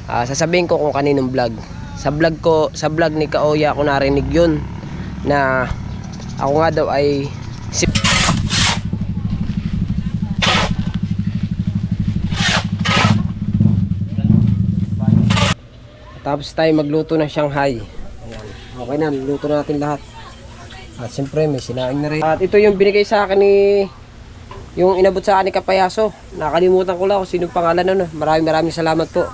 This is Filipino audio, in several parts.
Sasabihin ko kung kaninong vlog. Sa vlog ni Kaoya ako narinig yun na ako nga daw ay tapos tayo magluto ng Shanghai. Ayan. Okay na, luto na natin lahat. At siyempre may sinaing na rin. At ito yung binigay sa akin ni yung inabot sa akin ni Kapayaso. Nakalimutan ko lang kung sinong pangalan nun. Maraming salamat po.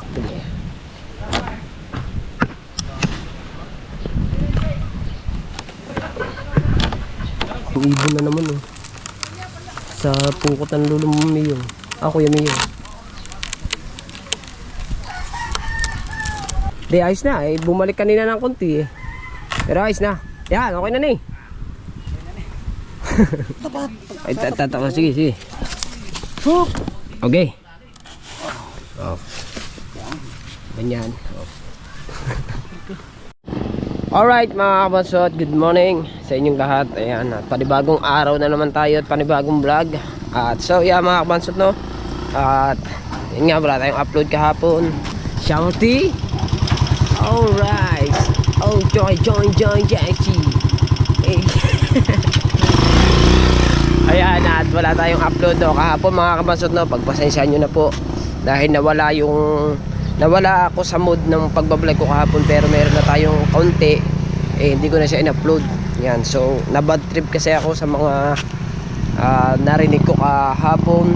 Yung ibon na naman oh. Sa pungkot ng lulo mo Mio. Kuya Mio. Di ayos na eh. Bumalik kanina ng konti eh. Pero ayos na. Yan, okay na ni. Ay, tatawa. Sige. Okay. Oh. Ganyan. Oh. Alright mga kabasot, good morning sa inyong lahat. Ayan, at panibagong araw na naman tayo at panibagong vlog. At so yeah mga kabasot no. At yun nga, wala tayong upload kahapon. Shouty. Alright. Oh, join Jackie. Hey. Ayan, at wala tayong upload no kahapon mga kabasot no. Pagpasensyahan nyo na po dahil nawala ako sa mood ng pagbablog ko kahapon, pero meron na tayong kaunti hindi ko na siya in-upload. Yan, so nabad trip kasi ako sa mga narinig ko kahapon.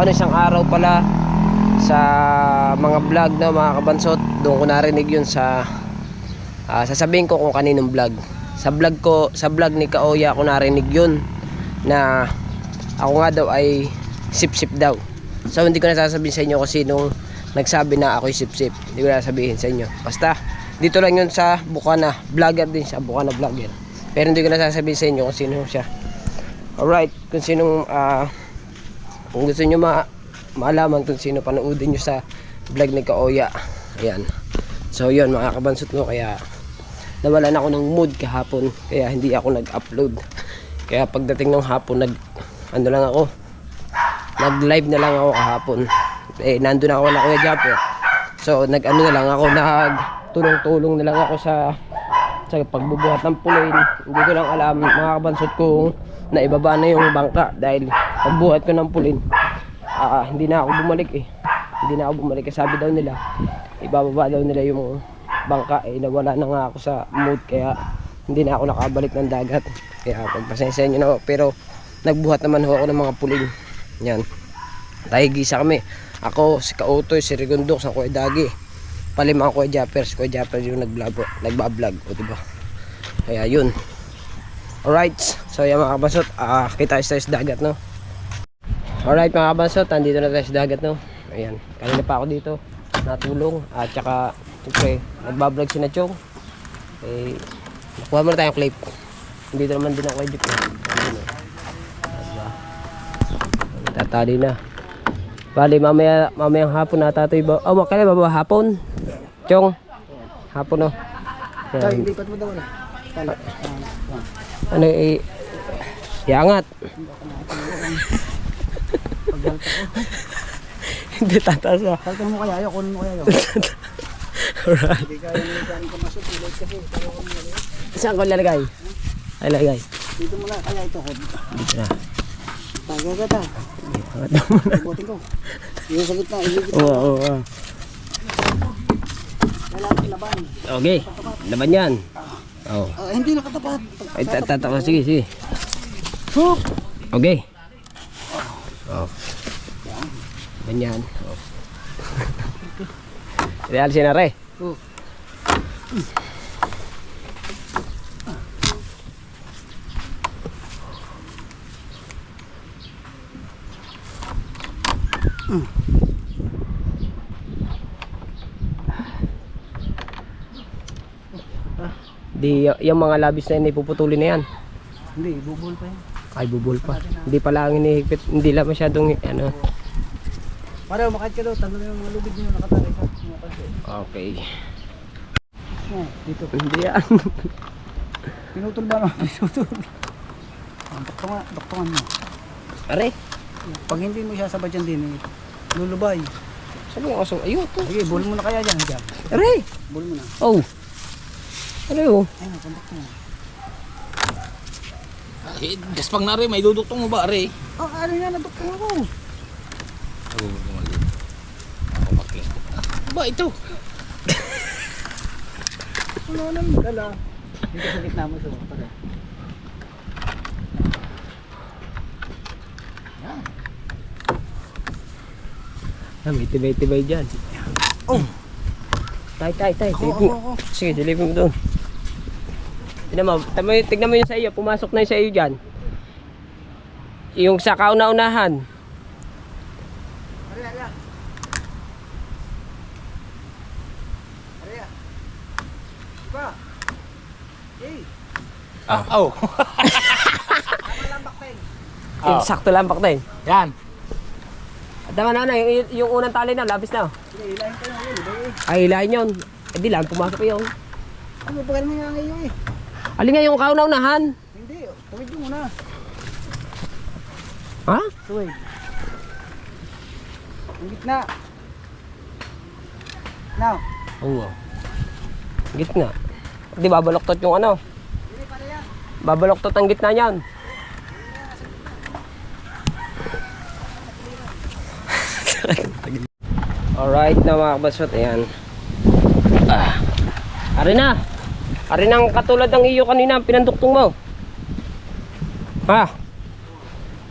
Isang araw pala sa mga vlog na mga kabansot, doon ko narinig yun sa sasabihin ko kung kaninong vlog. Sa vlog ni Kaoya ako narinig yun na ako nga daw ay sip-sip daw. So hindi ko na sasabihin sa inyo kung sinong nagsabi na ako'y sip-sip. Hindi ko na sabihin sa inyo. Basta dito lang yun sa Bukana. Vlogger din siya, Bukana vlogger. Pero hindi ko na sasabihin sa inyo kung sino siya. Alright, kung sinong kung gusto nyo maalaman kung sino, panoodin nyo sa vlog ni Kaoya. Ayan. So yun mga kabansot no, kaya nawalan ako ng mood kahapon, kaya hindi ako nag-upload. Kaya pagdating ng hapon nag live na lang ako kahapon. Nandun ako na Kuya Japper. So na lang ako, nagtulong-tulong na lang ako sa pagbubuhat ng pulin. Hindi ko lang alam mga kabansot kung naibaba na yung bangka, dahil pagbuhat ko ng pulin hindi na ako bumalik kasi sabi daw nila ibababa daw nila yung bangka. Nawala na nga ako sa mood, kaya hindi na ako nakabalik ng dagat. Kaya pagpasensya nyo na ako, pero nagbuhat naman ako ng mga pulin. Yan, tayo gisa kami. Ako, si Kautoy, si Rigondok, sa Kuya Dagi, palima ang Kuya Japper. Si Kuya Japper yung nagbablog, o diba? Kaya yun. Alright, so yan mga kabasot, kita tayo sa dagat no. Alright mga kabasot, andito na tayo sa dagat no. Ayan, kanina pa ako dito natulong, at saka siyempre nagbablog si Nachong. Nakuha muna tayong clip. Dito naman din ako kay Jeep. Tatali na. Bali mamayang hapon na tatoy ba? Kailan ba hapon? Chong. Hapon no. Yan. Lipat mo daw na. Iangat. Hindi tataas na. Salta mo kaya, kunin mo kaya. Alright. Hindi kaya nilagyan ko masuk, ilog kasi. Saan ko lalagay? Ay, lagay. Dito mo na, kaya ito ko. Dito na. Tagagata. Ibutin ko. Yung sa gitna, ibutin ko. Oo. Kailangan laban. Okay, laban yan. Oh. Hindi nakatapat. Ay, tatawa. Sige. Okay. Oh. Ganyan. Oh. Real sinare. Oh. Di yung mga labis na yun ipuputulin na yan. Hindi, bubol pa yan. Ay, bubol pa. Hindi pala ang hinihigpit. Hindi lang masyadong ano. Para makahit ka daw, tanong yung mga lubid nyo nakatali sa. Okay. Dito. Hindi yan. Pinutol ba naman? Pinutol. Doktongan mo. Are? Pag hindi mo siya sabay dyan din, lulubay. Saan yung aso? Ayun, to. Sige, bull mo na kaya dyan. Dyan. Aray! Bull mo na. Oh. Aray, oh. Ayun, kontak mo. Gaspang na rin, may duduktong mo ba rin? Oh, ano yan? Naduktong ako. Oo, mali. Ako maklas. Ba, ito? Wala nang dala. Dito sa gitna mo. So, pare. May tibay-tibay dyan. Oh! Tay. Ako. Sige, dilipin mo doon. Tignan mo yun sa iyo. Pumasok na yun sa iyo dyan. Yung sa kauna-unahan. Aria. Diba? Hey! Oh. Tama lang bakten. Oh. Sakto lang bakit. Yan. Tama na, yung unang tali na, labis na. Sige, ilahin kayo ngayon. Diba? Ay, hilahin yun. Eh di lang, pumasok yun. Ano ba mo nga ngayon eh? Alin nga yung kauna-unahan? Hindi, tuwid mo muna. Ha? Tuwid. Ang gitna. Now. Oo. Gitna. Di babaloktot yung ano? Hindi pala yan. Babaloktot ang gitna niyan. Alright na mga kabasot, ayan. Ari na. Ari na ang katulad ng iyo kanina, pinanduktong mo. Ha?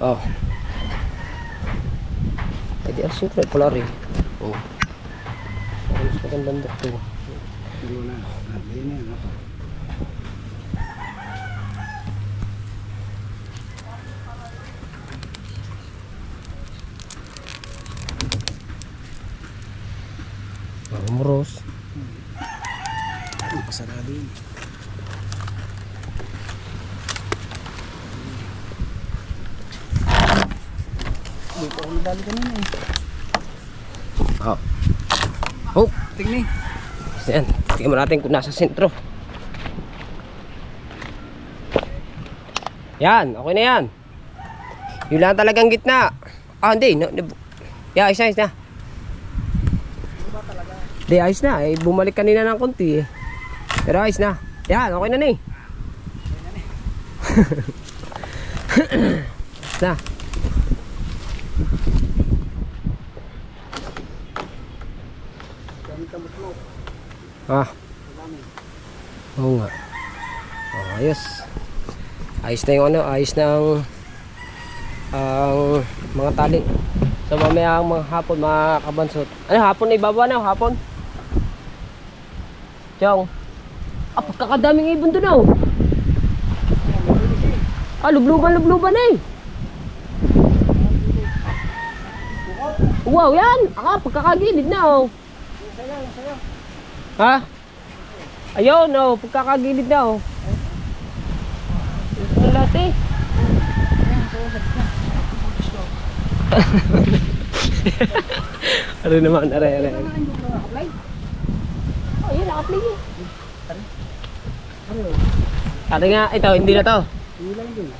Oh. Pwede ang siyempre pala rin. Oh. Alis ka kang banduktong. Dalo na. Ayun na yan. Umuros. Pasarado yun. Dito ako nadali kanina eh. Oh. Oh. Tingni. Ayan. Tingnan mo natin kung nasa sentro. Yan. Okay na yan. Yun lang talagang gitna. Ah, hindi. Yeah, ayos na. Hindi, ayos na. Eh, bumalik kanina ng konti eh. Pero ayos na. Yan, okay na na eh. Na. Ah. Oo nga. Oh, ayos. Ayos na yung ano, ayos na ang mga tali. So mamaya ang mga hapon, mga kabansot. Ano hapon na ibaba na, hapon? Chong. Ah, pagkakadaming ibon doon oh. Ah, lubluban eh. Wow, yan. Ah, pagkakagilid na oh. Ha? Ayun oh, pagkakagilid na oh. Ang lati. Ano naman, aray. Oh, yun, naka-play eh. Ate nga, ito, hindi na to. Hindi lang din.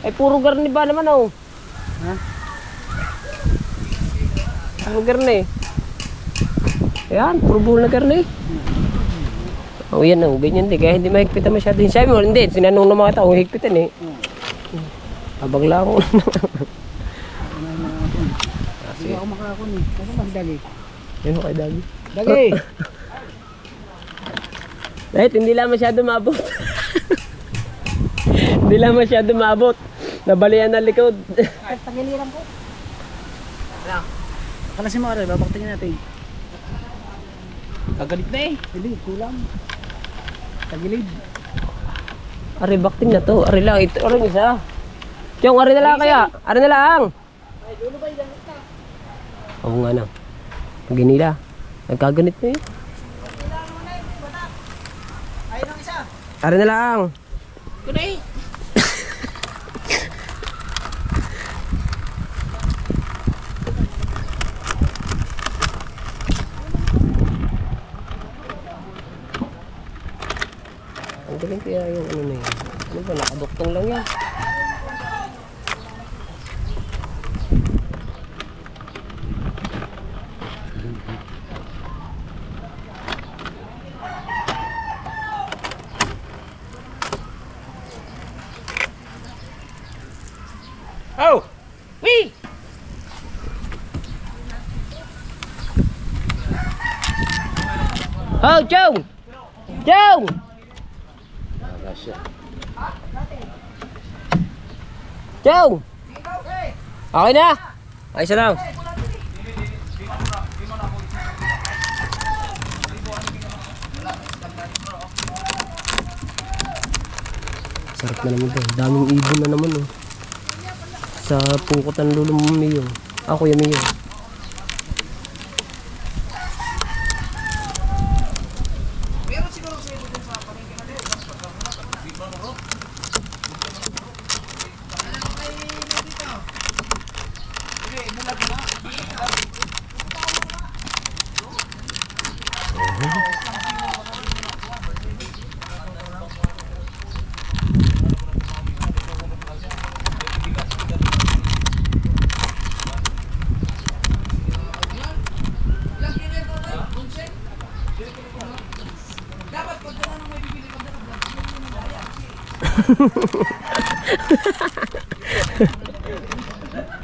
Ay, puro garni ba naman oh. Ha? Puro garni. Ayan, puro buhol na garni. Oh, yan oh, ganyan din. Kaya hindi mahigpitan masyado. Sabi mo, hindi. Sinanong ng mga tao, higpitan eh. Abang lang ako. Hindi ako makakakon eh. Kasi mas dali. Yan o kay Dagi. Dali! Dahil hindi lang masyado maabot. Hindi lang masyado maabot. Nabalian na likod. Tagiliran ko. Kalasin mo aray, babaktingin natin. Kagalit na eh. Hindi, kulang. Tagilid. Ari, bakting na to. Ari lang. Ito, ari isa. Tiyong, ari na lang kaya. Ari na lang. Ay, dulo ba yung ganit na? Oo nga na. Ginila. Nagkaganit na eh. Ayun ang isa. Ari na lang. Kunay. Ang galing kaya yung ano na yun. Ano ba, nakaduktong lang yan. Oh! Wee! Oh, Chong! Chong! Chong! Okay na? Ayos na lang. Sarap na naman to. Daming ibon na naman oh. Sa pukutan lolo mo Miyo. Kuya Miyo.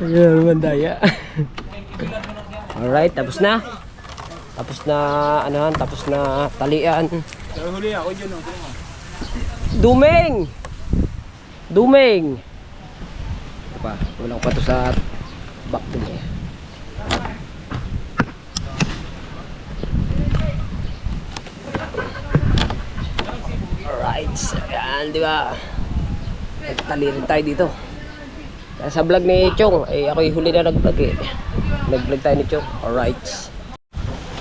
Ayun, mandaya. Alright, tapos na. Tapos na, tapos na talian. Huli ako dyan. Dumeng! Dumeng! Pa, walang pa to sa back to niya. Alright, so yan, di ba? Nagtali rin tayo dito. Sa vlog ni Chong, ako'y huli na nag-vlog eh. Nag-vlog tayo ni Chong. Alright.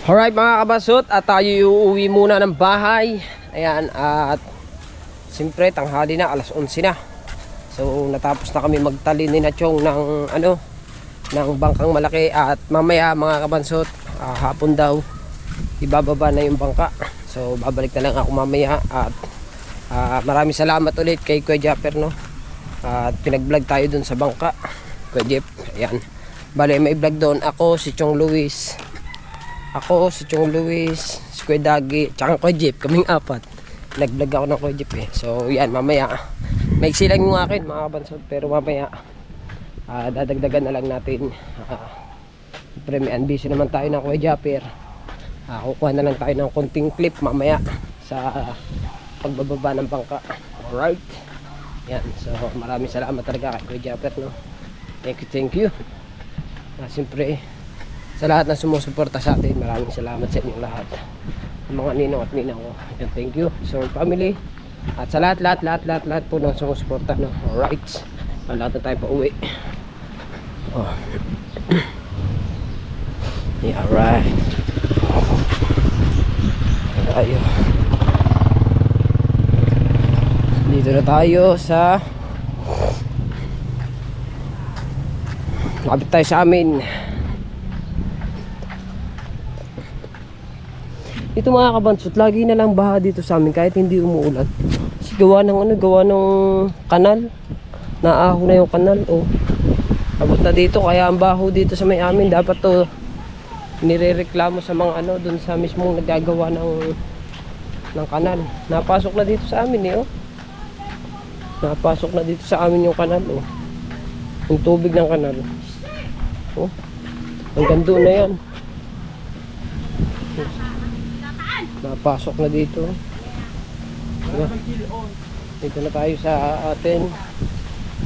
Alright mga kabasot, at tayo uuwi muna ng bahay. Ayan, at siyempre tanghali na, alas 11 na. So natapos na kami magtali ni Chong ng ng bangkang malaki. At mamaya mga kabansot, hapon daw ibababa na yung bangka. So babalik na lang ako mamaya. At maraming salamat ulit kay Kuya Japper, no? At pinag-vlog tayo dun sa bangka, Kuya Jeep. Ayan, bale may vlog doon ako, si Chong Luis, si Kuya Dagi, tsaka Kuya Jeep. Kaming apat nag-vlog ako ng Kuya Jeep eh. So yan, mamaya maiksi lang yung akin mga kabansod, pero mamaya dadagdagan na lang natin. Siyempre may busy naman tayo ng Kuya Japper. Kukuha na lang tayo ng konting clip mamaya sa pagbababa ng bangka. Alright, yan, so maraming salamat talaga kay Kuya Japper, no? Thank you. Siyempre sa lahat na sumusuporta sa atin, maraming salamat sa inyo lahat, mga ninong at ninang ko. And thank you so family, at sa lahat po na sumusuporta, no? Alright, lahat na tayo pa uwi. Yeah, alright, tayo dito na tayo sa lapit tayo sa amin. Ito mga kabansot, lagi na lang baha dito sa amin kahit hindi umuulan. Kasi gawa ng kanal. Naaho na yung kanal. Abot na dito, kaya ang baho dito sa may amin. Dapat to nirereklamo sa mga dun sa mismong nagagawa ng kanal. Napasok na dito sa amin eh. Napasok na dito sa amin yung kanal, yung tubig ng kanal. Hanggang doon na yan. Napasok na dito. Dito na tayo sa atin.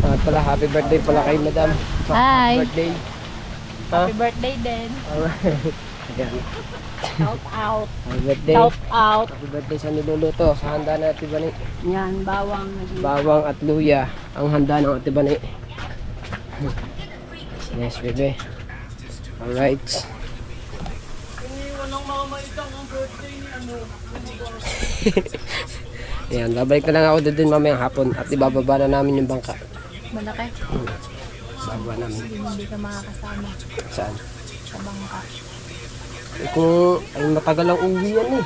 At pala, happy birthday pala kay Madam. Hi! Happy birthday. Happy birthday din. Alright. Ayan. Shout out. Happy birthday. Shout out. Happy birthday sa niluluto. Sa handa na Ate Bani. Yan, bawang. Bawang at luya. Ang handa ng Ate Bani. Yes, baby. Alright. Ayan, babalik na lang ako doon mamayang hapon at ibababa na namin yung bangka. Malaki. Bababa namin. Hindi ka makakasama Saan? sa bangka. Kung ay matagal ang uwi yan eh.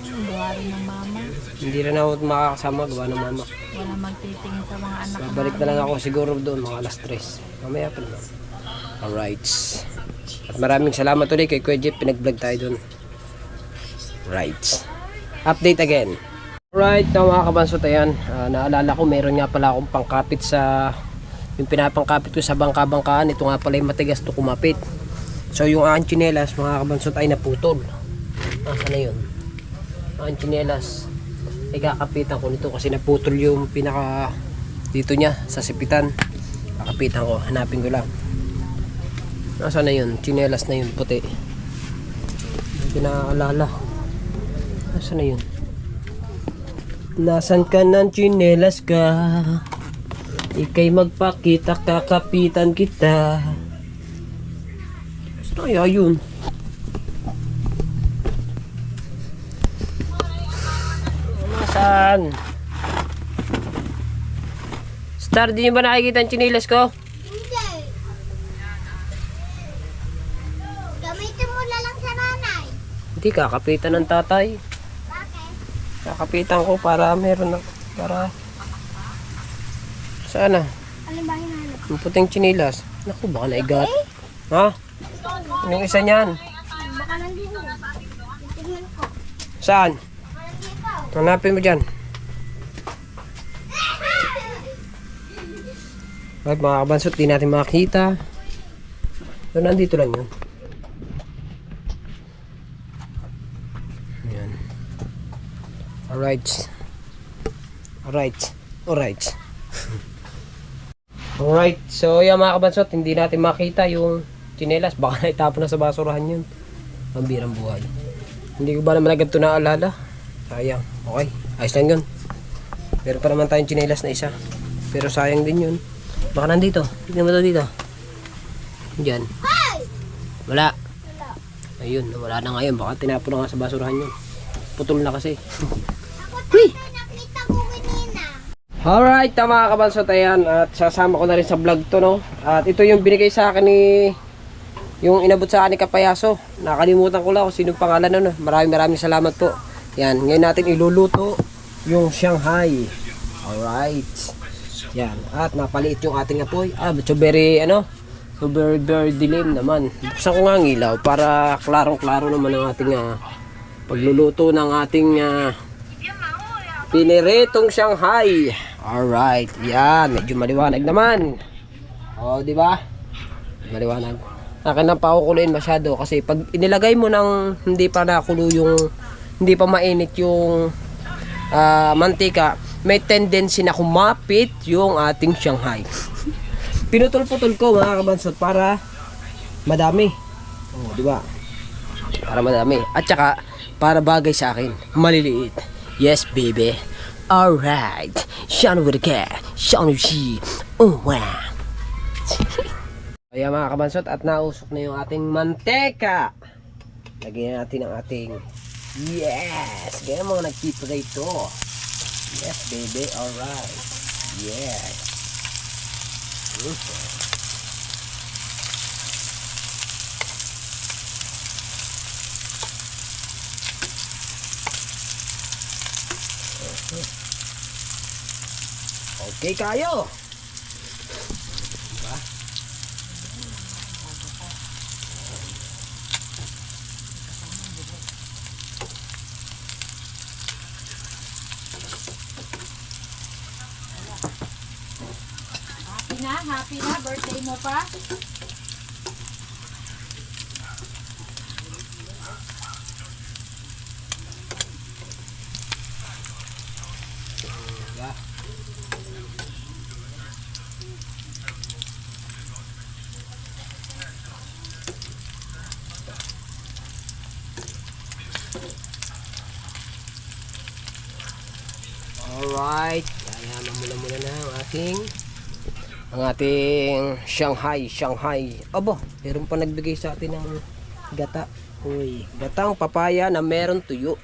Gawa rin ng mama. Hindi rin ako makakasama, gawa ng mama. Wala magtitingin sa mga anak. Babalik na lang ako siguro doon mga alas 3. Mamaya pa naman. Alright. At maraming salamat ulit kay Kuya Jeep, pinag-vlog tayo doon. Right. Update again. Alright, mga kabansot, ayan. Naalala ko, meron nga pala akong pangkapit sa Yung pinapangkapit ko sa bangka-bangkaan, ito nga pala yung matigas to kumapit. So yung aking tsinelas mga kabansot ay naputol. Nasaan na yun? Aking tsinelas. Ikakapitan ko nito kasi naputol yung pinaka dito niya sa sipitan. Kakapitan ko, hanapin ko lang. Nasaan na yun? Tsinelas na yun, puti. Hindi ko naaalala. Nasaan na yun? Nasaan ka ng tsinelas ka? Ika'y magpakita, kakapitan kita. Saan kaya yun? Nasaan? Star, di nyo ba nakikita ang tsinelas ko? Hindi. Gamitin mo na lang sa nanay. Hindi, kakapitan ng tatay. Bakit? Kakapitan ko para meron na, para saan na? Alin ba hinahanap? Yung puting tsinelas. Naku, baka naigat. Ha? Yung isa niyan? Baka nandito. Tingnan ko. Saan? Nandito. Hanapin mo dyan. Ay, mga kabansot, di natin makita. So, nandito lang yun. Ayan. Alright. Alright. Alright. Alright. So, yan mga kabansot, hindi natin makita yung tsinelas. Baka naitapon na sa basurahan yun. Pambirang buhay. Hindi ko ba naman agad ito naalala? Sayang. Okay. Ayos lang yun. Meron pa naman tayong tsinelas na isa. Pero sayang din yun. Baka nandito. Tignan mo ito dito. Diyan. Wala. Ayun. Wala na ngayon. Baka tinapon na nga sa basurahan yun. Putol na kasi. Ako tatay nakita ko kanina. Alright, mga kabansot, ayan. At sasama ko na rin sa vlog to, no? At ito yung binigay sa akin ni yung inabot sa akin ni Kapayaso. Nakalimutan ko lang kung sino pangalan nun. Maraming salamat po. Yan, ngayon natin iluluto yung Shanghai. Alright. Yan, at napaliit yung ating apoy. So very, so very dilim naman. Buksan ko nga ang ilaw para klarong-klaro naman ang ating pagluluto ng ating piniritong Shanghai. Alright, yan, medyo maliwanag naman. O, di ba? Maliwanag. Akin na pakukuloyin masyado kasi pag inilagay mo ng hindi pa nakulo yung, hindi pa mainit yung mantika, may tendency na kumapit yung ating Shanghai. Pinutol-putol ko mga kabansot para madami. Oh, di ba? Para madami. At saka para bagay sa akin, maliliit. Yes, baby. Alright. Sean with a cat. Sean with she. Oh, wow. Ayan mga kabansot, at nausok na yung ating manteka. Lagyan natin ang ating yes. Ganyan mga nagpiprito. Yes, baby. Alright. Yes. Okay kayo. Diba? Happy na, birthday mo pa. Alright, kaya muna na ang ating Shanghai. Aba, meron pa nagbigay sa atin ng gata. Uy, gatang papaya na meron tuyo.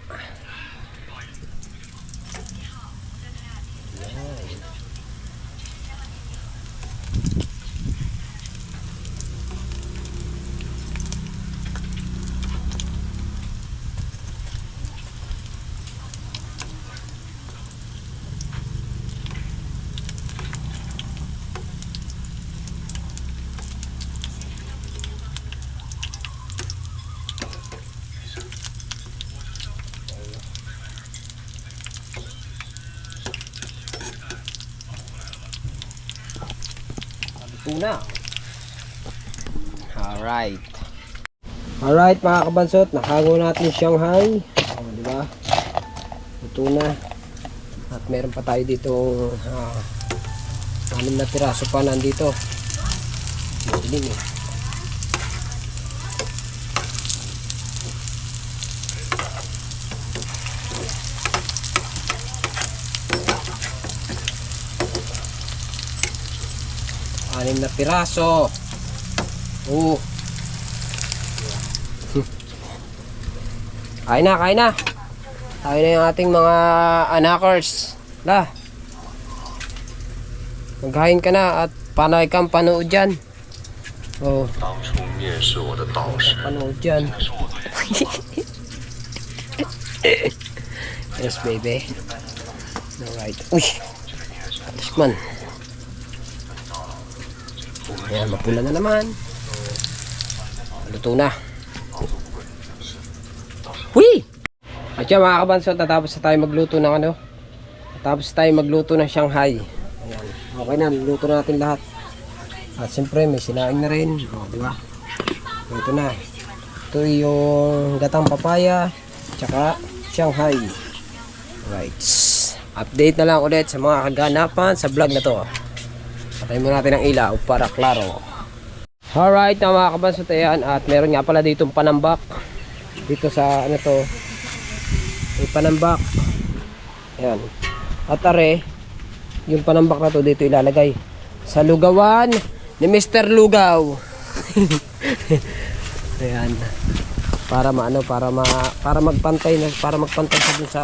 luto na. Alright. Alright mga kabansot, nakago natin yung Shanghai. Diba? Luto na. At meron pa tayo dito 6 na piraso pa nandito. Madilim eh. Anim na piraso. Kain na, kain na. Kain na yung ating mga anakers. Magkain ka na at panay kang panood dyan. Panood dyan. Yes baby. Alright. Uy. Alis man. Ayan, mapula na naman. Luto na. Hui! At yan mga kabansot, natapos na tayo magluto ng ano. Natapos tayo magluto ng Shanghai. Ayan. Okay na, luto na natin lahat. At siyempre may sinaing na rin. Diba? Luto na. Ito yung gatang papaya. Tsaka Shanghai. Right. Update na lang ulit sa mga kaganapan sa vlog na to. Patayin mo natin ang ilaw para klaro. Alright na mga kabansot, ayan. At meron nga pala ditong panambak. Dito sa ano to, may panambak. Ayan. At are, yung panambak na to dito ilalagay sa lugawan ni Mr. Lugaw. Ayan. Para maano, para magpantay na, para magpantay sa dun sa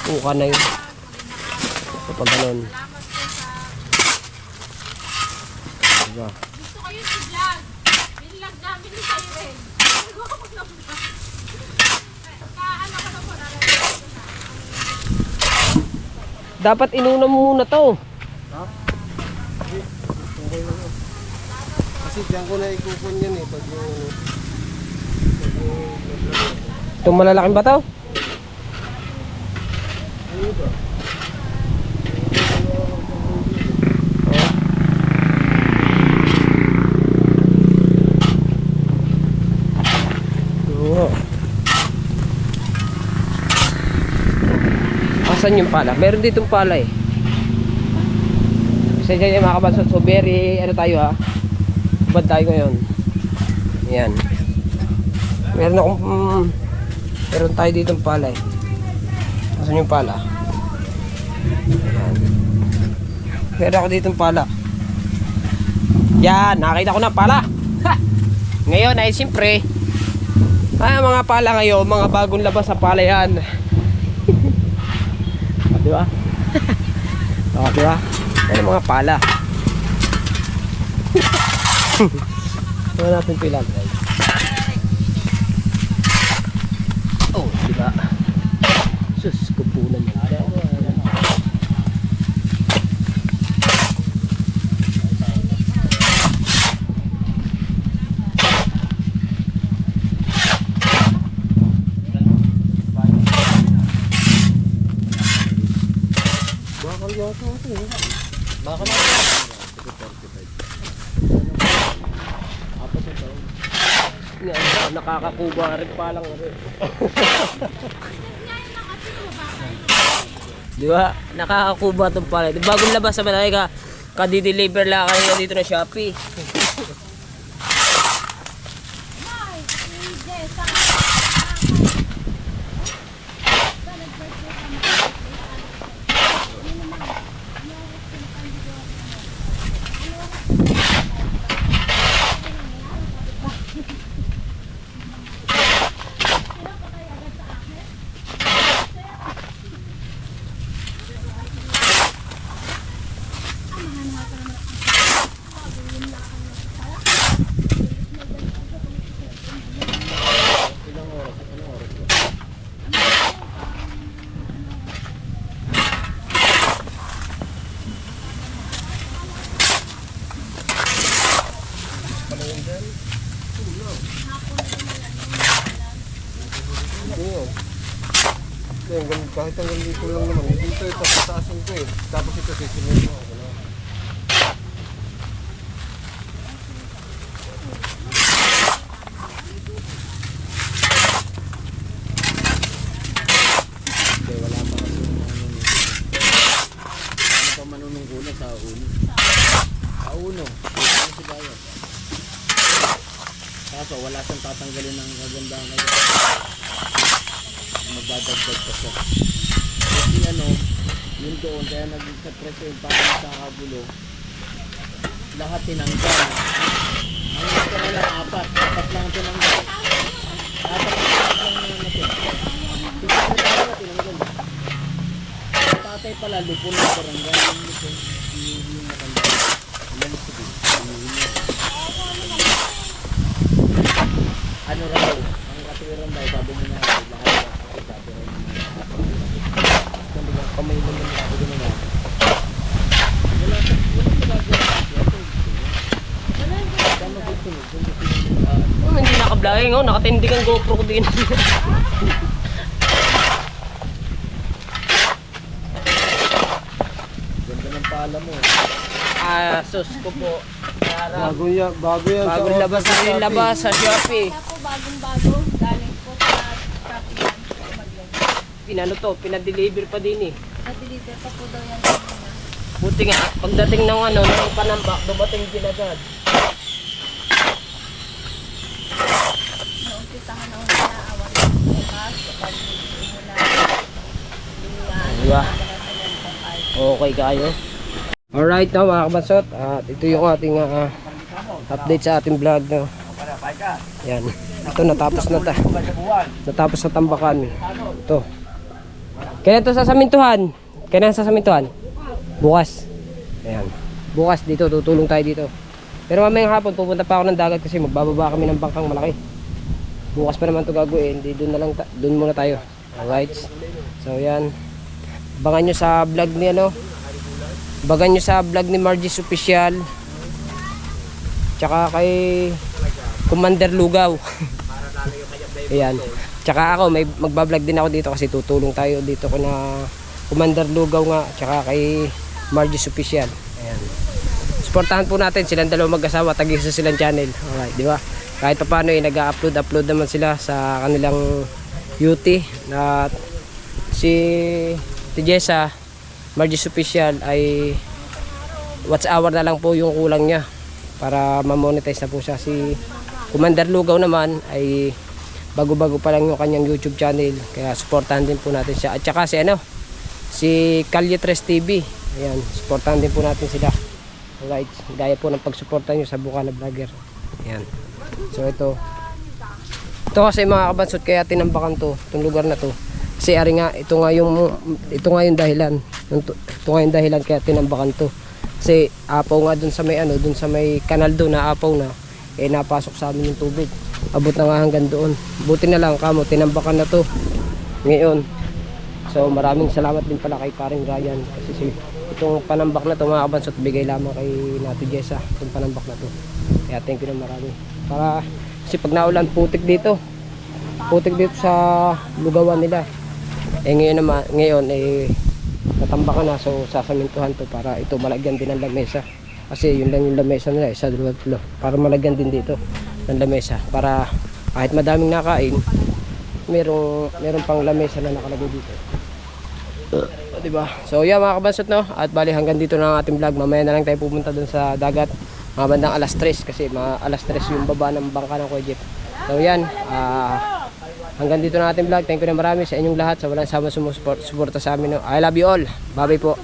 uka na yun. Kapag ganun. Diba? Gusto ko yung vlog. Vlog namin ni Siren. Dapat inuna mo muna to. Kasi diyan ko na ikukun yan eh. Pag yung... Itong malalaking ba to? Asan yung pala? Meron ditong pala eh. Kasi dyan yung mga kabansot. So very, ano tayo ha? Bad tayo ngayon. Ayan. Meron tayo ditong pala eh. Asan yung pala? Ayan. Meron ako ditong pala. Yan, nakita ko na pala. Ha! Ngayon ay siyempre, mga pala ngayon, mga bagong labas sa pala yan. Diba? Diba? Yan ang mga pala. Ito natin pilang guys. Oh, diba? Sus, kupunan yan. Baka na. Nakakakuba rin pa lang rin. Di ba? Nakakakuba itong pala. Bagong labas sa Manay ka-deliver lang kanina dito na Shopee. Kahit hanggang dito lang naman. Dito ito, pataasan ko eh. Tapos ito sisimil mo. siyang tatanggalin ng kagandahan ngayon. Magdadagdag pa siya. Kasi ano, yun doon, kaya naging sa presyo yung parang sa kagulo. Lahat tinanggal. Ang ito na lang, apat lang tinanggal. Apat lang natin. Tinanggal. Tatay pala, lupon na barangay. Yung lupon, yung matanda. Alam sige. Ano raw? Ang katuwiran daw, sabi mo na lahat. Sabi rin. Hindi ba kamay naman sabi ko naman. Wala sa Hindi nakablaging, oh, nakatindig ang GoPro ko din. Ganda ng pala mo. Sus ko po. Bago yan sa Bagong labas na rin labas sa Shopee. Kaya po bagong-bago. Galing po sa Shopee. Pinano to, pinadeliver pa din eh. Na-deliver pa po daw yan kanina. Buti nga, pagdating ng ano, ng panambak, dumating din agad. Naumpisahan na una na awan ng bukas. Kapag mula Diba? Okay kayo. Alright na mga kabasot, at ito yung ating update sa ating vlog. No? Yan. Ito natapos na ta. Natapos na tambakan. Ito. Kailan ito sasamintuhan? Kailan sasamintuhan? Bukas. Ayan. Bukas dito, tutulong tayo dito. Pero mamayang hapon pupunta pa ako ng dagat kasi magbababa kami ng bangkang malaki. Bukas pa naman ito gagawin. Hindi, doon na lang, doon muna tayo. Alright. So yan. Abangan nyo sa vlog ni ano. Abangan nyo sa vlog ni Margie's Official. Tsaka kay Commander Lugaw. Ayan. Tsaka ako, may magbablog din ako dito kasi tutulong tayo dito ko na Commander Lugaw nga. Tsaka kay Margie's Official. Ayan. Suportahan po natin silang dalawang mag-asawa. Tag-isa silang channel. Alright, di ba? Kahit pa paano nag-upload naman sila sa kanilang UT. At si Jessa, Margie's Official ay watch hour na lang po yung kulang niya para ma-monetize na po siya. Si Commander Lugaw naman ay bago-bago pa lang yung kanyang YouTube channel, kaya supportahan din po natin siya. At saka si ano, si Calle 3 TV, ayan, supportahan din po natin sila. Alright, gaya po ng pagsuporta nyo sa Bukana Vlogger. Ayan. So ito kasi mga kabansot, kaya tinambakan to, itong lugar na to. Kasi ari nga, ito nga yung dahilan. Ito nga yung dahilan kaya tinambakan to. Kasi apaw nga dun sa may ano, dun sa may kanal doon na apaw na, napasok sa amin yung tubig. Abot na nga hanggang doon. Buti na lang kamo, tinambakan na to ngayon. So maraming salamat din pala kay paring Ryan. Kasi itong panambak na to mga kabansot, bigay lamang kay Nati Jessa itong panambak na to. Kaya thank you na marami. Kasi pag naulan, putik dito sa lugawan nila. Ngayon natambakan na, so sasamintuhan to para ito malagyan din ng lamesa. Kasi yun lang yung lamesa nila, isa, dalawa, tatlo. Para malagyan din dito ng lamesa. Para kahit madaming nakain, meron pang lamesa na nakalagay dito. Diba? So yeah mga kabansot, no? At bali hanggang dito na ang ating vlog. Mamaya na lang tayo pupunta dun sa dagat. Mga bandang alas 3 kasi alas 3 yung baba ng bangka ng Kuya Jeep. So yan, hanggang dito na ating vlog. Thank you na marami sa inyong lahat sa walang sama sumusuporta sa amin. I love you all. Bye bye po.